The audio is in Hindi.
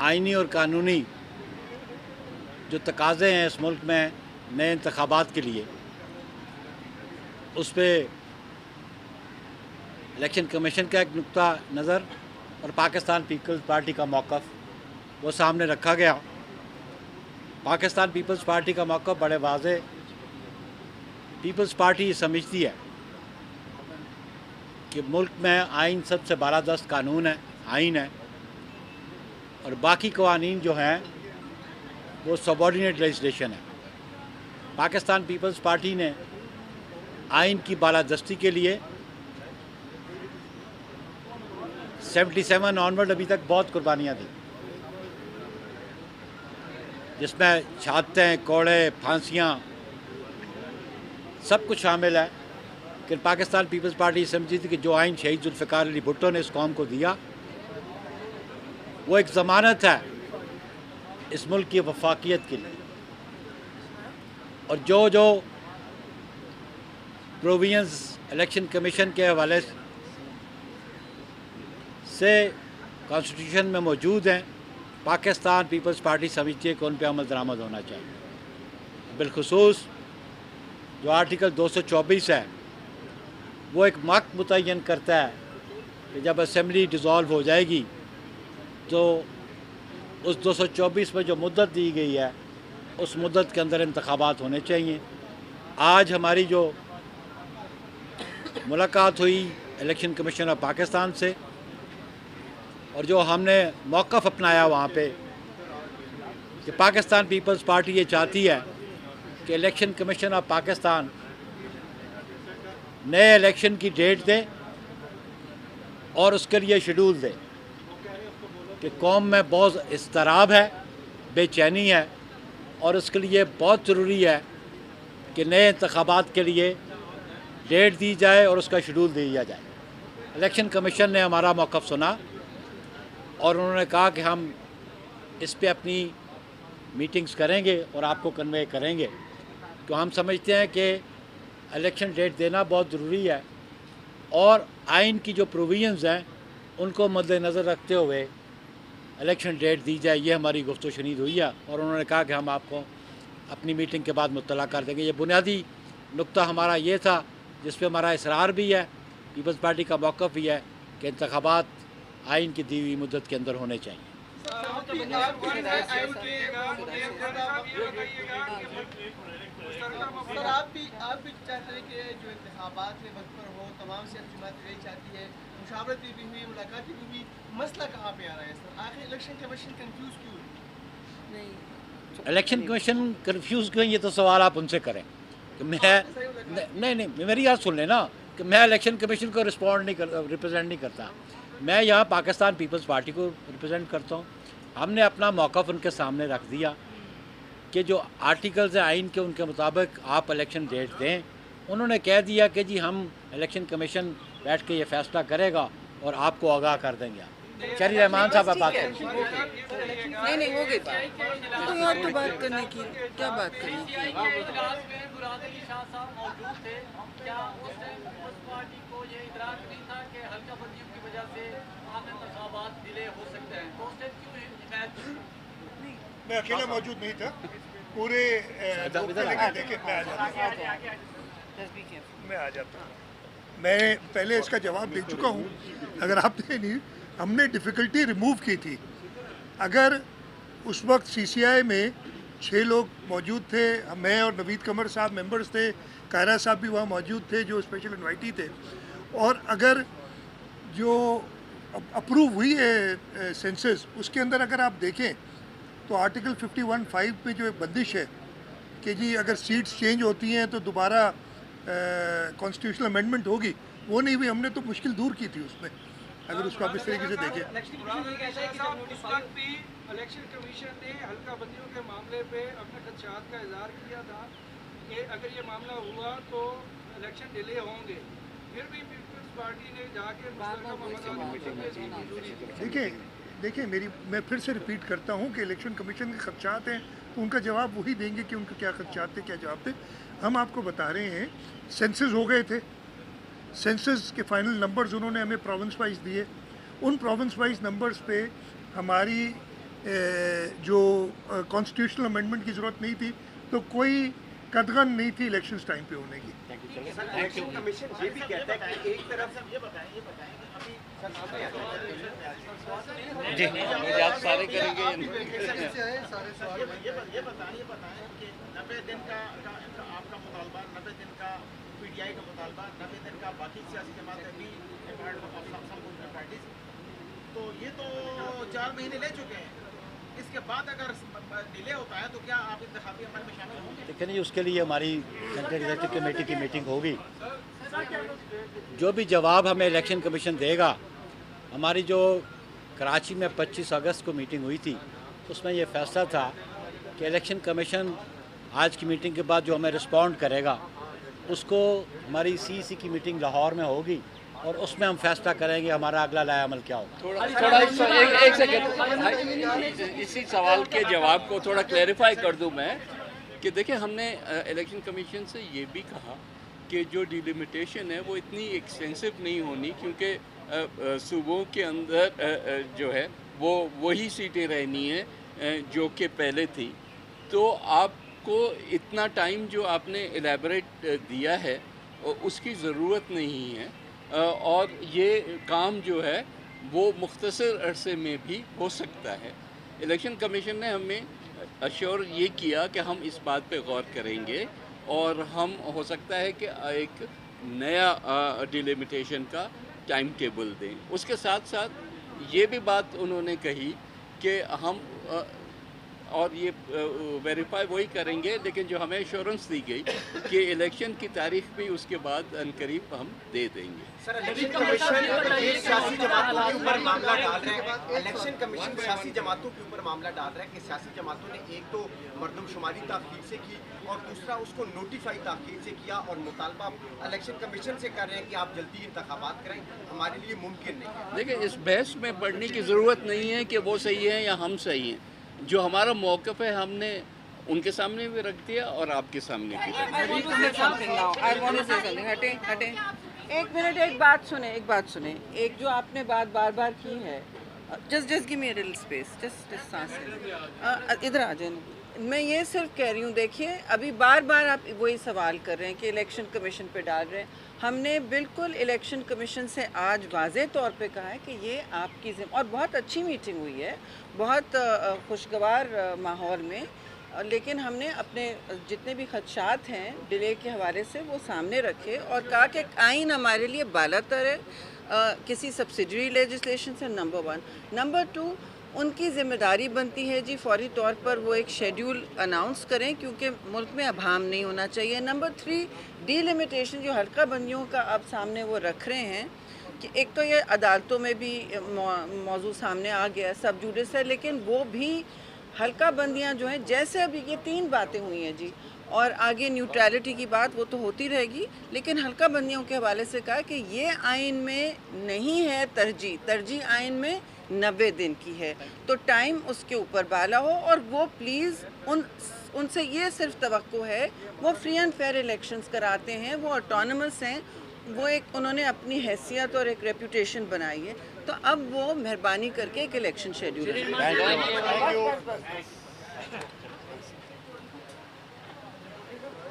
आइनी और कानूनी जो तकाज़े हैं इस मुल्क में नए इंतखाबात के लिए, उस पर इलेक्शन कमीशन का एक नुक्ता नज़र और पाकिस्तान पीपल्स पार्टी का मौक़िफ़ वो सामने रखा गया। पाकिस्तान पीपल्स पार्टी का मौक़िफ़ बड़े वाज़ेह, पीपल्स पार्टी समझती है कि मुल्क में आइन सबसे बालादस्त कानून है, आइन है, और बाकी कवानीन जो हैं वो सबॉर्डिनेट लेजिस्लेशन है। पाकिस्तान पीपल्स पार्टी ने आइन की बालादस्ती के लिए 77 ऑनवर्ड अभी तक बहुत कुर्बानियाँ दी, जिसमें शहादतें, कोड़े, फांसियाँ सब कुछ शामिल है। कि पाकिस्तान पीपल्स पार्टी समझी थी कि जो आइन शहीद जुल्फ़िकार अली भुट्टो ने इस कौम को दिया वो एक ज़मानत है इस मुल्क की वफाकियत के लिए, और जो जो प्रोविजंस इलेक्शन कमीशन के हवाले से कॉन्स्टिट्यूशन में मौजूद हैं, पाकिस्तान पीपल्स पार्टी समझती है कि उन पर अमल दरामद होना चाहिए। बिलखुसूस जो आर्टिकल 224 है वो एक वक्त मुतय्यन करता है कि जब असम्बली डिज़ोल्व हो जाएगी तो उस 224 में जो मुद्दत दी गई है उस मुद्दत के अंदर इंतखाबात होने चाहिए। आज हमारी जो मुलाकात हुई इलेक्शन कमीशन ऑफ पाकिस्तान से और जो हमने मौक़िफ़ अपनाया वहाँ पे कि पाकिस्तान पीपल्स पार्टी ये चाहती है कि इलेक्शन कमीशन ऑफ पाकिस्तान नए इलेक्शन की डेट दे और उसके लिए शेड्यूल दे कि कौम में बहुत इज़्तिराब है, बेचैनी है, और उसके लिए बहुत ज़रूरी है कि नए इंतखाबात के लिए डेट दी जाए और उसका शेड्यूल दिया जाए। इलेक्शन कमीशन ने हमारा मौक़िफ़ सुना और उन्होंने कहा कि हम इस पे अपनी मीटिंग्स करेंगे और आपको कन्वे करेंगे। तो हम समझते हैं कि इलेक्शन डेट देना बहुत ज़रूरी है और आइन की जो प्रोविजंस हैं उनको मद्देनज़र रखते हुए इलेक्शन डेट दी जाए। ये हमारी गुफ्तगू शनीद हुई है और उन्होंने कहा कि हम आपको अपनी मीटिंग के बाद मुत्तला कर देंगे। ये बुनियादी नुक्ता हमारा ये था जिस पे हमारा इसरार भी है, पीपल्स पार्टी का मौक़िफ़ भी है कि इंतखाबात आइन की दी हुई मुद्दत के अंदर होने चाहिए। सर आप भी चाहते हैं कि जो इंतखाबात में वक्त पर हो, तमाम सियासी जमातें यही चाहती है, मुशावरतें भी हुई, मुलाकातें भी हुई, मसला कहाँ पे आ रहा है सर? आखिर इलेक्शन कमीशन कंफ्यूज क्यों है? इलेक्शन कमीशन कंफ्यूज क्यों, ये तो सवाल आप उनसे करें कि मैं नहीं मेरी बात सुन लेना कि मैं इलेक्शन कमीशन को रिप्रेजेंट नहीं करता। मैं यहाँ पाकिस्तान पीपल्स पार्टी को रिप्रेजेंट करता हूँ। हमने अपना मौक़िफ़ उनके सामने रख दिया कि जो आर्टिकल्स हैं आइन के उनके मुताबिक आप इलेक्शन डेट दें। उन्होंने कह दिया कि जी हम इलेक्शन कमीशन बैठ के ये फ़ैसला करेगा और आपको आगाह कर देंगे। शहरी रहमान साहब बात करें। नहीं हो गई बात, कोई और तो बात करने की, क्या बात करनी थी? मैं अकेला मौजूद नहीं था, पूरे मैं आ जाता हूँ। मैं पहले इसका जवाब दे चुका हूँ। अगर आपने नहीं, हमने डिफ़िकल्टी रिमूव की थी। अगर उस वक्त सीसीआई में 6 लोग मौजूद थे, मैं और नवीद कमर साहब मेंबर्स थे, कायरा साहब भी वहाँ मौजूद थे जो स्पेशल इन्वाइटी थे, और अगर जो अप्रूव हुई है सेंसस उसके अंदर अगर आप देखें तो आर्टिकल 51(5) पे जो एक बंदिश है कि जी अगर सीट्स चेंज होती हैं तो दोबारा कॉन्स्टिट्यूशनल अमेंडमेंट होगी, वो नहीं हुई। हमने तो मुश्किल दूर की थी उसमें, अगर उसको आप इस तरीके से देखें। इलेक्शन कमीशन ने हल्का बंदियों के मामले पे अपने खदशात का इजहार किया था कि अगर ये मामला हुआ तो इलेक्शन डिले होंगे, फिर भी पीपल्स पार्टी ने जाके देखिए मैं फिर से रिपीट करता हूँ कि इलेक्शन कमीशन के खदशात हैं तो उनका जवाब वही देंगे कि उनके क्या खदशात थे, क्या जवाब थे। हम आपको बता रहे हैं सेंसस हो गए थे, सेंसस के फाइनल नंबर्स उन्होंने हमें प्रोविंस वाइज दिए। उन प्रोविंस वाइज नंबर्स पे हमारी जो कॉन्स्टिट्यूशनल अमेंडमेंट की ज़रूरत नहीं थी, तो कोई कदगन नहीं थी इलेक्शंस टाइम पे होने की। इलेक्शन कमीशन ये भी कहता है कि एक तरफ जी मुझे आप सारे करेंगे। ये बताएं कि 90 दिन का आपका मुतालबा, 90 दिन का पीटीआई का मुतालबा, 90 दिन का बाकी सियासी जमातें भी पार्टीज, तो ये तो 4 महीने ले चुके हैं। इसके बाद अगर डिले होता है तो क्या आप इंतखाबी अमल में शामिल होंगे? देखिए नहीं, उसके लिए हमारी सेंट्रल एग्जीक्यूटिव कमेटी की मीटिंग होगी। जो भी जवाब हमें इलेक्शन कमीशन देगा, हमारी जो कराची में 25 अगस्त को मीटिंग हुई थी उसमें ये फैसला था कि इलेक्शन कमीशन आज की मीटिंग के बाद जो हमें रिस्पॉन्ड करेगा उसको हमारी सीईसी की मीटिंग लाहौर में होगी और उसमें हम फैसला करेंगे हमारा अगला लाया अमल क्या होगा। थोड़ा एक सेकंड, इसी सवाल के जवाब को थोड़ा क्लैरिफाई कर दूं मैं कि देखिए, हमने इलेक्शन कमीशन से ये भी कहा कि जो डिलिमिटेशन है वो इतनी एक्सटेंसिव नहीं होनी, क्योंकि सूबों के अंदर जो है वो वही सीटें रहनी है जो कि पहले थी। तो आपको इतना टाइम जो आपने एलैबोरेट दिया है उसकी ज़रूरत नहीं है, और ये काम जो है वो मुख्तसर अरसे में भी हो सकता है। इलेक्शन कमीशन ने हमें अश्योर ये किया कि हम इस बात पे गौर करेंगे और हम हो सकता है कि एक नया डिलिमिटेशन का टाइम टेबल दें। उसके साथ साथ ये भी बात उन्होंने कही कि हम और ये वेरीफाई वही करेंगे, लेकिन जो हमें एश्योरेंस दी गई कि इलेक्शन की तारीख भी उसके बाद अनकरीब हम दे देंगे। सर, इलेक्शन कमीशन सियासी जमातों के ऊपर मामला डाल रहे हैं। इलेक्शन कमीशन सियासी जमातों के ऊपर मामला डाल रहा है कि सियासी जमातों ने एक तो मरदमशुमारी ताख़ीर से की और दूसरा उसको नोटिफाई ताख़ीर से किया, और मुतालबा इलेक्शन कमीशन से कर रहे हैं कि आप जल्दी इंतखाबात करें, हमारे लिए मुमकिन नहीं है। देखिए, इस बहस में पढ़ने की ज़रूरत नहीं है कि वो सही है या हम सही हैं। जो हमारा मौक़िफ़ है हमने उनके सामने भी रख दिया और आपके सामने भी रख दिया। हटे एक मिनट, एक बात सुने। एक जो आपने बात बार बार की है, just give me a little space, just सांस इधर आ जाए। मैं ये सिर्फ कह रही हूँ, देखिए अभी बार बार आप वही सवाल कर रहे हैं कि इलेक्शन कमीशन पे डाल रहे हैं। हमने बिल्कुल इलेक्शन कमीशन से आज वाज़े तौर पे कहा है कि ये आपकी और बहुत अच्छी मीटिंग हुई है, बहुत खुशगवार माहौल में, लेकिन हमने अपने जितने भी खदशात हैं डिले के हवाले से वो सामने रखे और कहा कि आइन हमारे लिए बालातर है किसी सब्सिडरी लेजिस्लेशन से, नंबर 1। नंबर 2, उनकी ज़िम्मेदारी बनती है जी फौरी तौर पर वो एक शेड्यूल अनाउंस करें, क्योंकि मुल्क में अभाम नहीं होना चाहिए। नंबर 3, डिलिमिटेशन जो हल्का बंदियों का अब सामने वो रख रहे हैं कि एक तो ये अदालतों में भी मौजू सामने आ गया, सब जुडिस है, लेकिन वो भी हल्का बंदियाँ जो हैं, जैसे अभी ये 3 बातें हुई हैं जी, और आगे न्यूट्रलिटी की बात वो तो होती रहेगी, लेकिन हल्का बंदियों के हवाले से कहा कि ये आइन में नहीं है तरजीह आइन में 90 दिन की है, तो टाइम उसके ऊपर बाला हो, और वो प्लीज़ उनसे ये सिर्फ तवक्को है, वो फ्री एंड फेयर इलेक्शंस कराते हैं, वो ऑटोनमस हैं, वो एक उन्होंने अपनी हैसियत और एक रेपुटेशन बनाई है, तो अब वो मेहरबानी करके एक इलेक्शन शेड्यूल